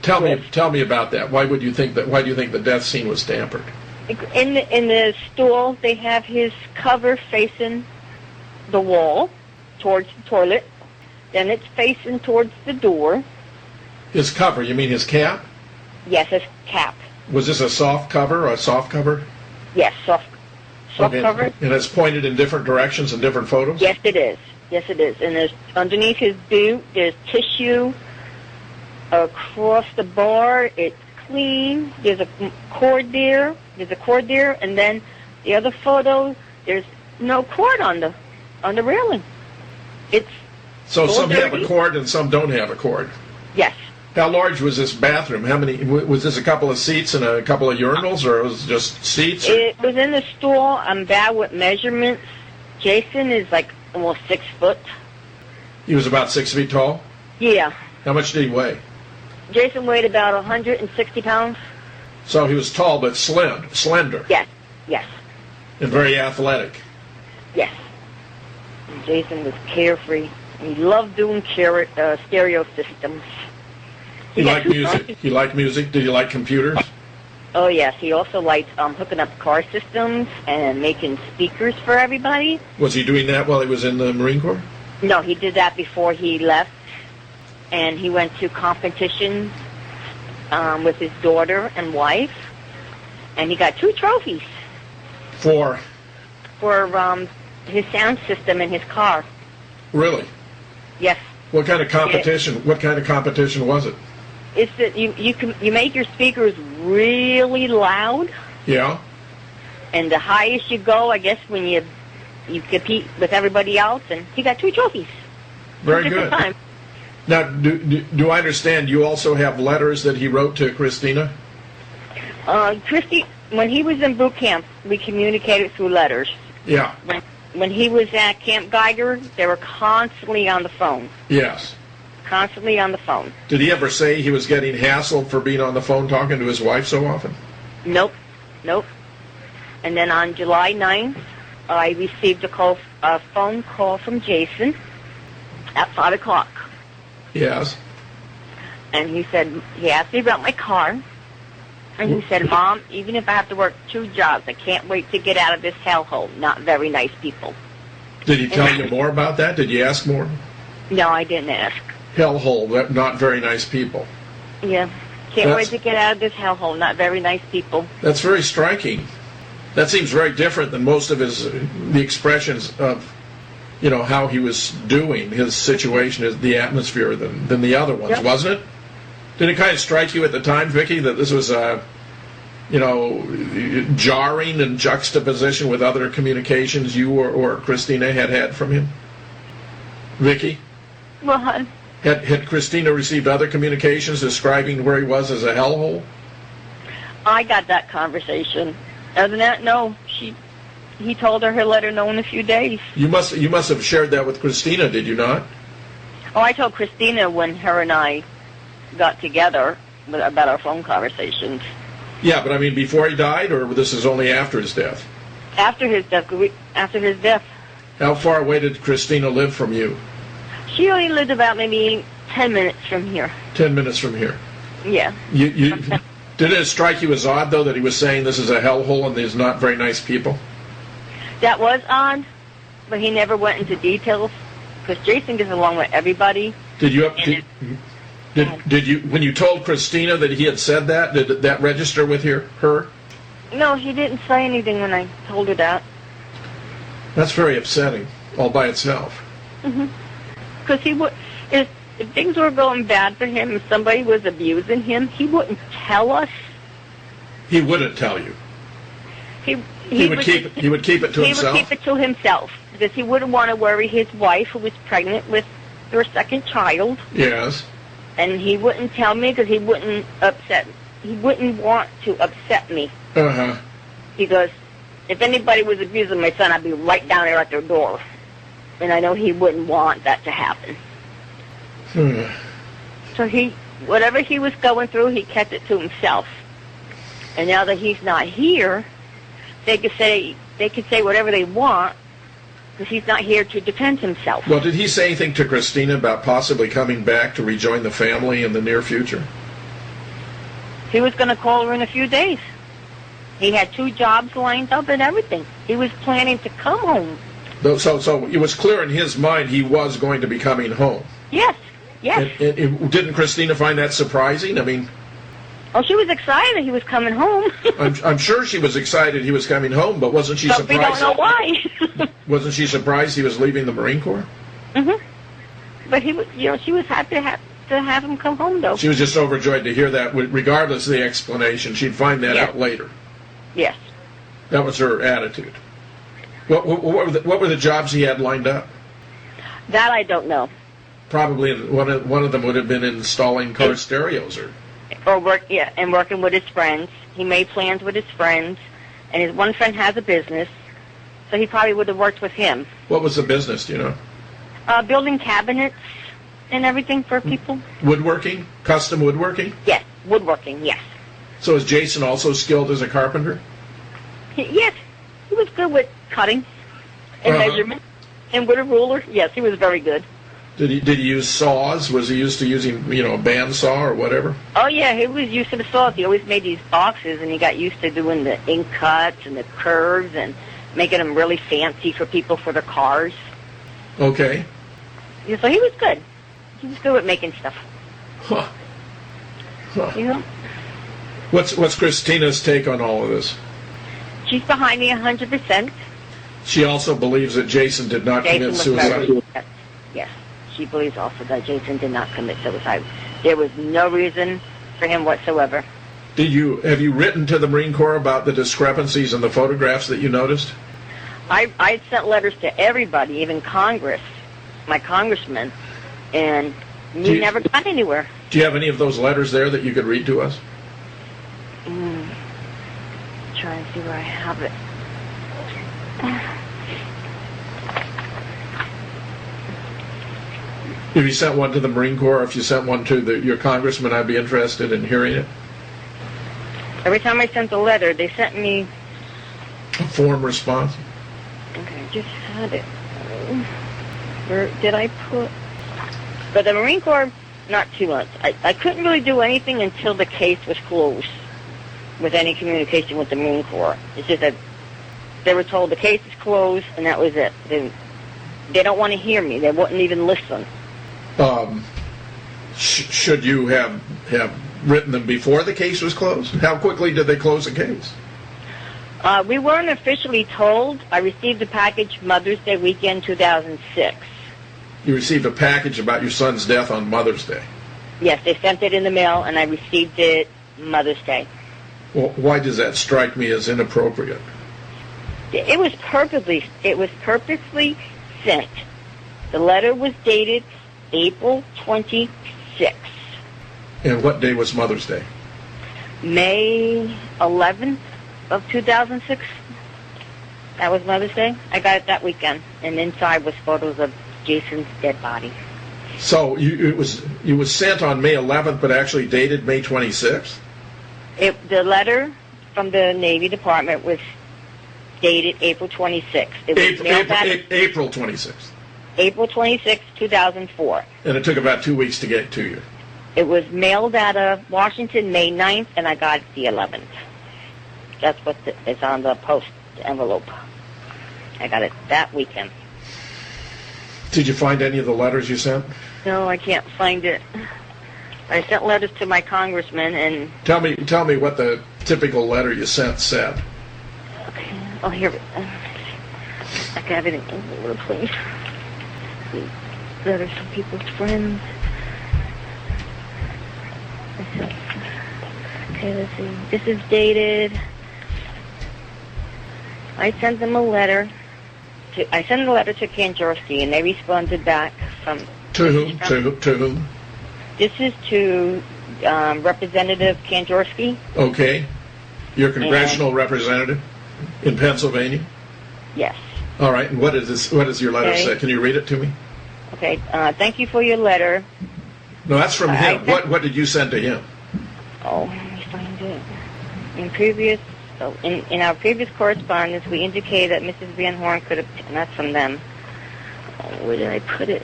Tell me about that. Why do you think the death scene was tampered? In the stool, they have his cover facing the wall towards the toilet. Then it's facing towards the door. His cover? You mean his cap? Yes, his cap. Was this a soft cover or a soft cover? Yes, soft cover. And it's pointed in different directions in different photos? Yes, it is. Yes, it is. And there's underneath his boot, there's tissue across the bar. It's clean. There's a cord there. And then the other photo, there's no cord on the railing. So some have a cord and some don't have a cord. Yes. How large was this bathroom? How many? Was this a couple of seats and a couple of urinals, or it was just seats? It was in the stool. I'm bad with measurements. Jason is like almost 6 foot. He was about 6 feet tall? Yeah. How much did he weigh? Jason weighed about 160 pounds. So he was tall but slender. Yes. And very athletic. Yes. And Jason was carefree. He loved doing stereo systems. He liked music. He liked music. Did he like computers? Oh, yes. He also liked hooking up car systems and making speakers for everybody. Was he doing that while he was in the Marine Corps? No, he did that before he left. And he went to competitions with his daughter and wife. And he got 2 trophies. For his sound system in his car. Really? Yes. What kind of competition? What kind of competition was it? It's that you make your speakers really loud. Yeah. And the highest you go, I guess, when you compete with everybody else. And he got 2 trophies. Very good. Times. Now, do I understand you also have letters that he wrote to Christina? When he was in boot camp, we communicated through letters. Yeah. When he was at Camp Geiger, they were constantly on the phone. Yes. Constantly on the phone. Did he ever say he was getting hassled for being on the phone talking to his wife so often? Nope. And then on July 9th, I received a phone call from Jason at 5 o'clock. Yes. And he asked me about my car. And he said, Mom, even if I have to work 2 jobs, I can't wait to get out of this hellhole. Not very nice people. Did he tell you more about that? Did you ask more? No, I didn't ask. Hellhole, not very nice people. Yeah. Can't wait to get out of this hellhole. Not very nice people. That's very striking. That seems very different than most of the expressions of, how he was doing, his situation, the atmosphere, than the other ones, yep. Wasn't it? Did it kind of strike you at the time, Vicki, that this was, jarring in juxtaposition with other communications you or Christina had from him? Vicki? Well, Had Christina received other communications describing where he was as a hellhole? I got that conversation. Other than that, no. He told her he'll let her know in a few days. You must have shared that with Christina, did you not? Oh, I told Christina when her and I got together about our phone conversations. Yeah, but I mean before he died, or this is only after his death? After his death. How far away did Christina live from you? She only lived about maybe 10 minutes from here. 10 minutes from here. Yeah. Did it strike you as odd, though, that he was saying this is a hellhole and there's not very nice people? That was odd, but he never went into details, because Jason gets along with everybody. Did you when you told Christina that he had said that, did that register with her? No, she didn't say anything when I told her that. That's very upsetting, all by itself. Because if things were going bad for him, if somebody was abusing him, he wouldn't tell us. He wouldn't tell you. He would keep it to himself. He would keep it to himself because he wouldn't want to worry his wife, who was pregnant with their second child. Yes. And he wouldn't tell me because he wouldn't want to upset me. Because if anybody was abusing my son, I'd be right down there at their door. And I know he wouldn't want that to happen. So whatever he was going through, he kept it to himself. And now that he's not here, they could say whatever they want, because he's not here to defend himself. Well, did he say anything to Christina about possibly coming back to rejoin the family in the near future? He was going to call her in a few days. He had 2 jobs lined up and everything. He was planning to come home. So it was clear in his mind he was going to be coming home. Yes, yes. And didn't Christina find that surprising? I mean... Oh, she was excited he was coming home. I'm sure she was excited he was coming home, but wasn't she surprised? But we don't know why. Wasn't she surprised he was leaving the Marine Corps? Mm-hmm. But he was, she was happy to have him come home, though. She was just overjoyed to hear that, regardless of the explanation. She'd find that out later. Yes. That was her attitude. What were the jobs he had lined up? That I don't know. Probably one of them would have been installing car stereos or working with his friends. He made plans with his friends, and his one friend has a business, so he probably would have worked with him. What was the business, do you know? Building cabinets and everything for people. Woodworking? Custom woodworking? Yes, woodworking, yes. So is Jason also skilled as a carpenter? Yes, he was good with cutting and measurement, and with a ruler. Yes, he was very good. Did he use saws? Was he used to using, a bandsaw or whatever? Oh, yeah, he was used to the saws. He always made these boxes, and he got used to doing the ink cuts and the curves and making them really fancy for people for their cars. Okay. Yeah, so he was good. He was good at making stuff. Huh. You know? What's Christina's take on all of this? She's behind me 100%. She also believes that Jason did not commit suicide. Yes. She believes also that Jason did not commit suicide. There was no reason for him whatsoever. Have you written to the Marine Corps about the discrepancies in the photographs that you noticed? I sent letters to everybody, even Congress, my congressman, and we never got anywhere. Do you have any of those letters there that you could read to us? Try and see where I have it. If you sent one to the Marine Corps, if you sent one to your congressman, I'd be interested in hearing it. Every time I sent a letter, they sent me a form response. Okay, I just had it. Where did I put? But the Marine Corps, not too much. I couldn't really do anything until the case was closed with any communication with the Marine Corps. It's just that they were told the case is closed, and that was it. They don't want to hear me. They wouldn't even listen. Should you have written them before the case was closed? How quickly did they close the case? We weren't officially told. I received the package Mother's Day weekend 2006. You received a package about your son's death on Mother's Day? Yes, they sent it in the mail, and I received it Mother's Day. Well, why does that strike me as inappropriate? It was purposely sent. The letter was dated April 26th. And what day was Mother's Day? May 11th of 2006. That was Mother's Day. I got it that weekend, and inside was photos of Jason's dead body. So it was sent on May 11th, but actually dated May 26th? The letter from the Navy Department was dated April 26th. It was April 26th. April 26th, 2004. And it took about 2 weeks to get to you. It was mailed out of Washington May 9th, and I got it the 11th. That's what is on the post envelope. I got it that weekend. Did you find any of the letters you sent? No, I can't find it. I sent letters to my congressman, and... Tell me what the typical letter you sent said. Okay. Oh, here. I got everything all over the place. Letters from people's friends. Okay, let's see. This is dated... I sent them a letter. I sent a letter to Kanjorski, and they responded back from... To whom? To whom? This is to Representative Kanjorski. Okay. Your congressional representative in Pennsylvania? Yes. All right. And what does your letter say? Can you read it to me? Okay. Thank you for your letter. No, that's from him. What did you send to him? Oh, let me find it. In our previous correspondence, we indicated that Mrs. Van Horn could have... And that's from them. Oh, where did I put it?